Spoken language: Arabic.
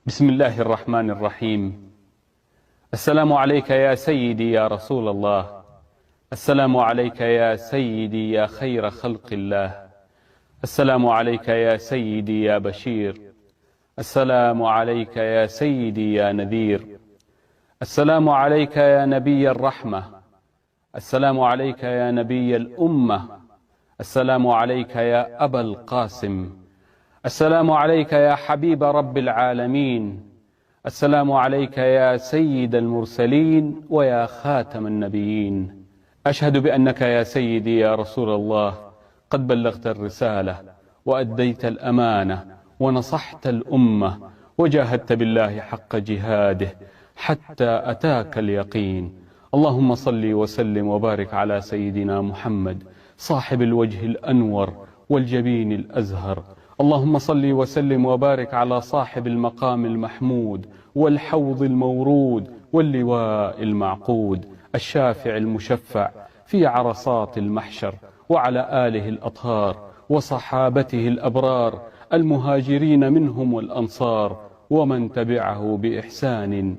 بسم الله الرحمن الرحيم. السلام عليك يا سيدي يا رسول الله. السلام عليك يا سيدي يا خير خلق الله. السلام عليك يا سيدي يا بشير. السلام عليك يا سيدي يا نذير. السلام عليك يا نبي الرحمة. السلام عليك يا نبي الأمة. السلام عليك يا أبا القاسم. السلام عليك يا حبيب رب العالمين. السلام عليك يا سيد المرسلين ويا خاتم النبيين. أشهد بأنك يا سيدي يا رسول الله قد بلغت الرسالة وأديت الأمانة ونصحت الأمة وجاهدت بالله حق جهاده حتى أتاك اليقين. اللهم صل وسلم وبارك على سيدنا محمد صاحب الوجه الأنور والجبين الأزهر. اللهم صل وسلم وبارك على صاحب المقام المحمود والحوض المورود واللواء المعقود الشافع المشفع في عرصات المحشر، وعلى آله الأطهار وصحابته الأبرار المهاجرين منهم والأنصار ومن تبعه بإحسان